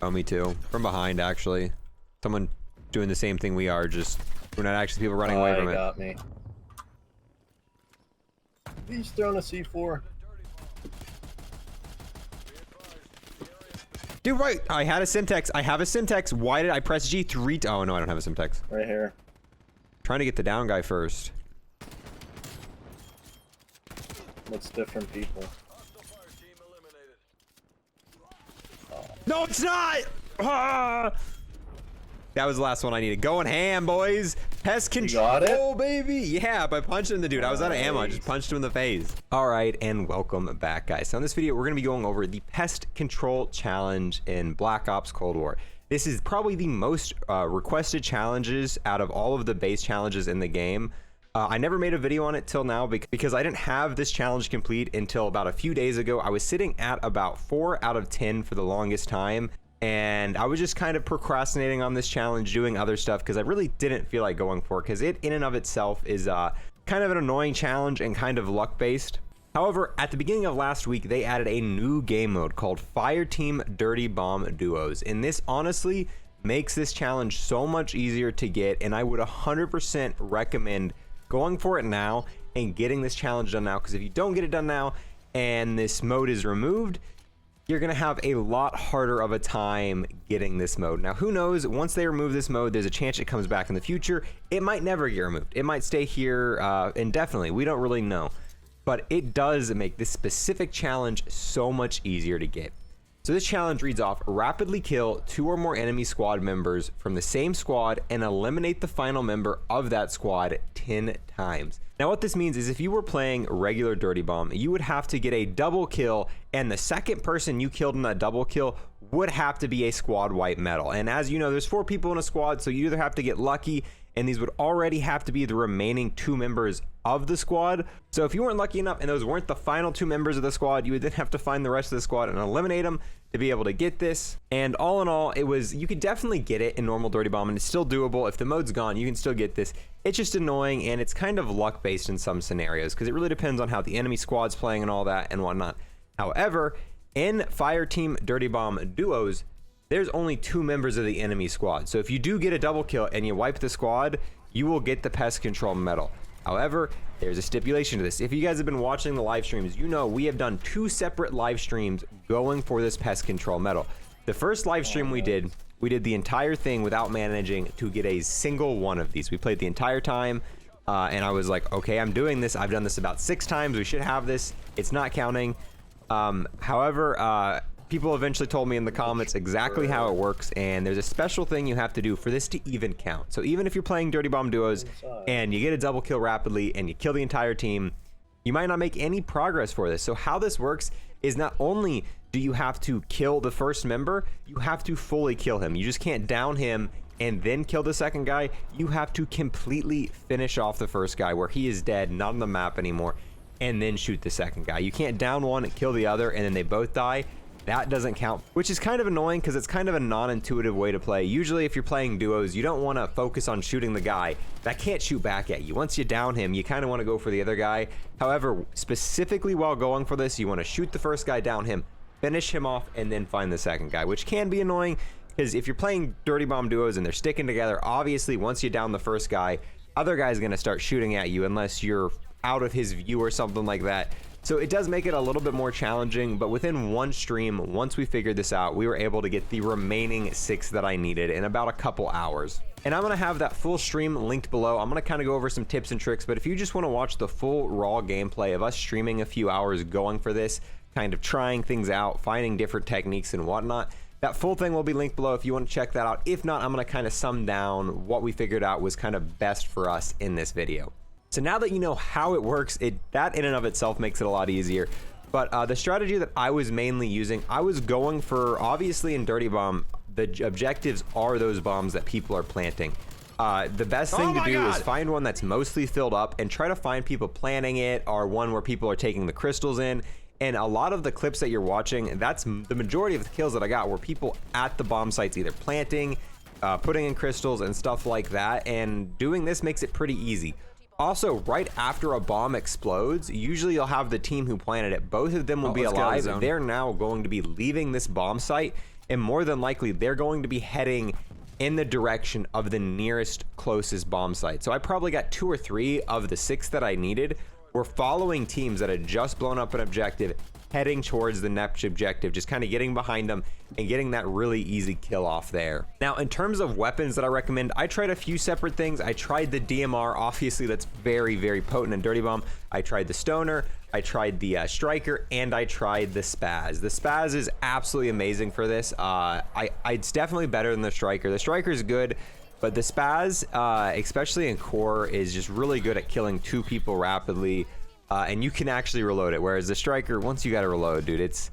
Oh, me too. From behind, actually. Someone doing the same thing we are, just we're not actually people running away from it. Got me. He's throwing a C4. Dude, right. I had a Syntax. I have a Syntax. Why did I press G three? Oh, no, I don't have a Syntax. Right here. Trying to get the down guy first. That's different people. No, it's not! Ah! That was the last one I needed. Going ham, boys. Pest Control, got it? baby. Yeah, by punching the dude. I was out of ammo. I just punched him in the face. All right, and welcome back, guys. So in this video, we're going to be going over the Pest Control Challenge in Black Ops Cold War. This is probably the most requested challenges out of all of the base challenges in the game. I never made a video on it till now because I didn't have this challenge complete until about a few days ago. I was sitting at about 4 out of 10 for the longest time. And I was just kind of procrastinating on this challenge, doing other stuff because I really didn't feel like going for it because it in and of itself is kind of an annoying challenge and kind of luck based. However, at the beginning of last week, they added a new game mode called Fireteam Dirty Bomb Duos. And this honestly makes this challenge so much easier to get. And I would 100% recommend going for it now and getting this challenge done now, because if you don't get it done now and this mode is removed, you're gonna have a lot harder of a time getting this mode. Now, who knows, once they remove this mode, there's a chance it comes back in the future. It might never get removed. It might stay here indefinitely. We don't really know, but it does make this specific challenge so much easier to get. So this challenge reads off: rapidly kill 2 or more enemy squad members from the same squad and eliminate the final member of that squad 10 times. Now what this means is if you were playing regular Dirty Bomb, you would have to get a double kill, and the second person you killed in that double kill would have to be a squad wipe medal. And as you know, there's 4 people in a squad, so you either have to get lucky, and these would already have to be the remaining 2 members of the squad. So if you weren't lucky enough and those weren't the final 2 members of the squad, you would then have to find the rest of the squad and eliminate them to be able to get this. And all in all, you could definitely get it in normal Dirty Bomb, and it's still doable. If the mode's gone, you can still get this. It's just annoying, and it's kind of luck based in some scenarios because it really depends on how the enemy squad's playing and all that and whatnot. However, in Fireteam Dirty Bomb Duos, there's only 2 members of the enemy squad. So if you do get a double kill and you wipe the squad, you will get the Pest Control medal. However, there's a stipulation to this. If you guys have been watching the live streams, you know we have done 2 separate live streams going for this Pest Control medal. The first live stream we did the entire thing without managing to get a single one of these. We played the entire time, and I was like, okay, I'm doing this. I've done this about 6 times. We should have this. It's not counting. However, people eventually told me in the comments exactly how it works, and there's a special thing you have to do for this to even count. So even if you're playing Dirty Bomb Duos and you get a double kill rapidly and you kill the entire team, you might not make any progress for this. So how this works is not only do you have to kill the first member, you have to fully kill him. You just can't down him and then kill the second guy. You have to completely finish off the first guy where he is dead, not on the map anymore, and then shoot the second guy. You can't down one and kill the other and then they both die. That doesn't count, which is kind of annoying because it's kind of a non-intuitive way to play. Usually if you're playing duos, you don't want to focus on shooting the guy that can't shoot back at you. Once you down him, you kind of want to go for the other guy. However, specifically while going for this, you want to shoot the first guy, down him, finish him off, and then find the second guy, which can be annoying because if you're playing Dirty Bomb Duos and they're sticking together, obviously once you down the first guy, other guy's going to start shooting at you unless you're out of his view or something like that. So it does make it a little bit more challenging, but within one stream, once we figured this out, we were able to get the remaining 6 that I needed in about a couple hours. And I'm gonna have that full stream linked below. I'm gonna kind of go over some tips and tricks, but if you just wanna watch the full raw gameplay of us streaming a few hours going for this, kind of trying things out, finding different techniques and whatnot, that full thing will be linked below if you want to check that out. If not, I'm gonna kind of sum down what we figured out was kind of best for us in this video. So now that you know how it works, that in and of itself makes it a lot easier. But the strategy that I was mainly using, I was going for, obviously in Dirty Bomb, the objectives are those bombs that people are planting. The best thing to do is find one that's mostly filled up and try to find people planting it, or one where people are taking the crystals in. And a lot of the clips that you're watching, that's the majority of the kills that I got were people at the bomb sites either planting, putting in crystals and stuff like that. And doing this makes it pretty easy. Also, right after a bomb explodes, usually you'll have the team who planted it. Both of them will be alive. They're now going to be leaving this bomb site, and more than likely they're going to be heading in the direction of the nearest closest bomb site. So I probably got 2 or 3 of the 6 that I needed were following teams that had just blown up an objective, heading towards the next objective, just kind of getting behind them and getting that really easy kill off there. Now, in terms of weapons that I recommend, I tried a few separate things. I tried the DMR, obviously that's very, very potent and dirty bomb. I tried the stoner, I tried the striker, and I tried the spaz. The spaz is absolutely amazing for this. It's definitely better than the striker. The striker is good, but the spaz, especially in core, is just really good at killing 2 people rapidly. And you can actually reload it, whereas the striker, once you got to reload, dude, it's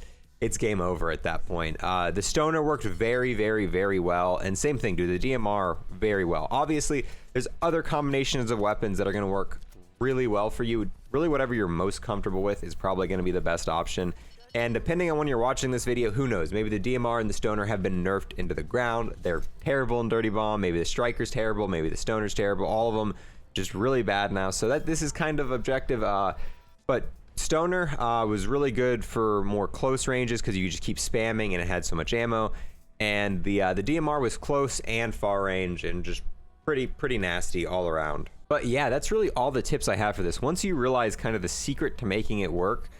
game over at that point. The stoner worked very, very, very well, and same thing, dude, the DMR very well. Obviously, there's other combinations of weapons that are going to work really well for you. Really, whatever you're most comfortable with is probably going to be the best option. And depending on when you're watching this video, who knows? Maybe the DMR and the stoner have been nerfed into the ground. They're terrible in dirty bomb. Maybe the striker's terrible. Maybe the stoner's terrible. All of them just really bad now. So this is kind of objective. But stoner was really good for more close ranges because you just keep spamming and it had so much ammo. And the DMR was close and far range and just pretty nasty all around. But yeah, that's really all the tips I have for this. Once you realize kind of the secret to making it work,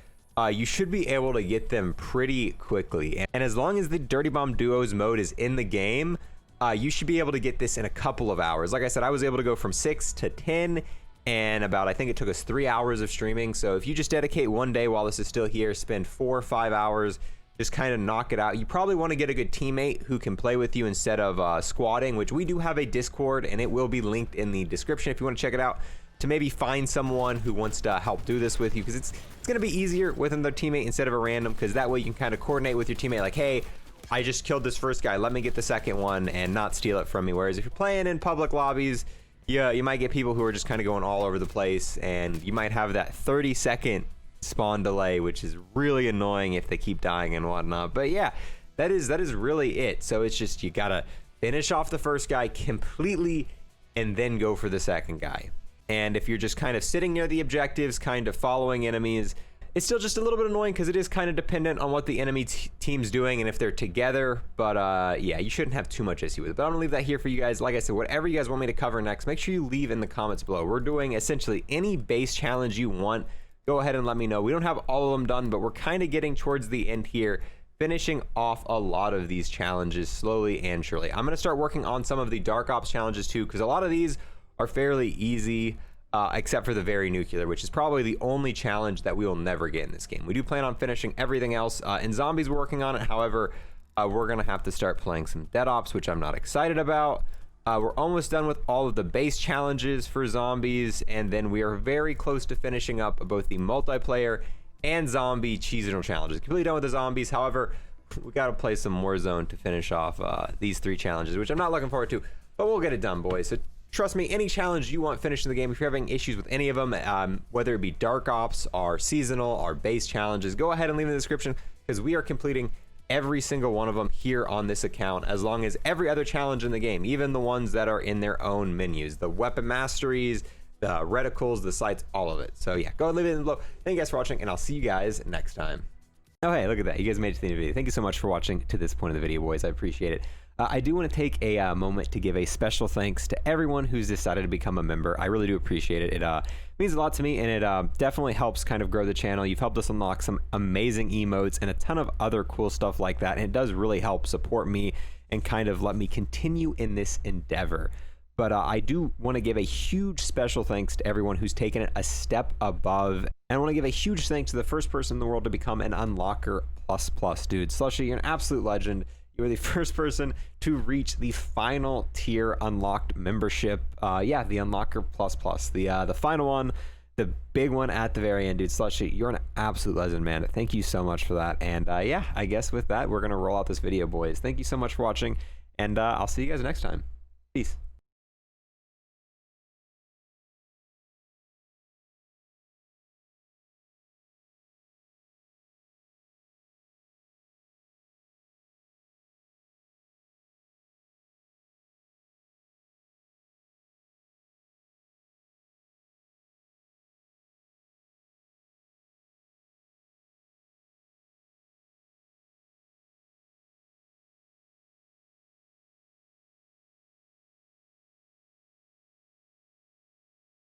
you should be able to get them pretty quickly. And as long as the Dirty Bomb Duos mode is in the game, you should be able to get this in a couple of hours. Like I said, I was able to go from 6 to 10 and about, I think it took us 3 hours of streaming. So if you just dedicate one day while this is still here, spend 4 or 5 hours, just kind of knock it out. You probably want to get a good teammate who can play with you instead of squatting, which we do have a Discord and it will be linked in the description if you want to check it out, to maybe find someone who wants to help do this with you, because it's going to be easier with another teammate instead of a random, because that way you can kind of coordinate with your teammate like, hey, I just killed this first guy, let me get the second one and not steal it from me. Whereas if you're playing in public lobbies, yeah, you might get people who are just kind of going all over the place, and you might have that 30-second spawn delay, which is really annoying if they keep dying and whatnot. But yeah, that is really it. So it's just, you gotta finish off the first guy completely and then go for the second guy. And if you're just kind of sitting near the objectives, kind of following enemies, it's still just a little bit annoying because it is kind of dependent on what the enemy team's doing and if they're together. But yeah, you shouldn't have too much issue with it. But I'm gonna leave that here for you guys. Like I said, whatever you guys want me to cover next, make sure you leave in the comments below. We're doing essentially any base challenge you want. Go ahead and let me know. We don't have all of them done, but we're kind of getting towards the end here, finishing off a lot of these challenges slowly and surely. I'm gonna start working on some of the Dark Ops challenges too, because a lot of these are fairly easy. Except for the very nuclear, which is probably the only challenge that we will never get in this game. We do plan on finishing everything else. In zombies, we're working on it. However, we're gonna have to start playing some dead ops, which I'm not excited about. We're almost done with all of the base challenges for zombies, and then we are very close to finishing up both the multiplayer and zombie seasonal challenges. Completely done with the zombies. However, we gotta play some Warzone to finish off these 3 challenges, which I'm not looking forward to, but we'll get it done, boys. So trust me, any challenge you want finished in the game, if you're having issues with any of them, whether it be Dark Ops, or seasonal, or base challenges, go ahead and leave in the description, because we are completing every single one of them here on this account, as long as every other challenge in the game, even the ones that are in their own menus, the weapon masteries, the reticles, the sights, all of it. So yeah, go ahead and leave it in below. Thank you guys for watching, and I'll see you guys next time. Oh hey, look at that, you guys made it to the end of the video. Thank you so much for watching to this point of the video, boys. I appreciate it. I do want to take a moment to give a special thanks to everyone who's decided to become a member. I really do appreciate it. It means a lot to me, and it definitely helps kind of grow the channel. You've helped us unlock some amazing emotes and a ton of other cool stuff like that, and it does really help support me and kind of let me continue in this endeavor. But I do want to give a huge special thanks to everyone who's taken it a step above. And I want to give a huge thanks to the first person in the world to become an Unlocker plus, dude. Slushy, you're an absolute legend. You are the first person to reach the final tier unlocked membership. Yeah, the Unlocker plus, the final one, the big one at the very end, dude. Slushy, you're an absolute legend, man. Thank you so much for that. And yeah, I guess with that, we're gonna roll out this video, boys. Thank you so much for watching, and I'll see you guys next time. Peace.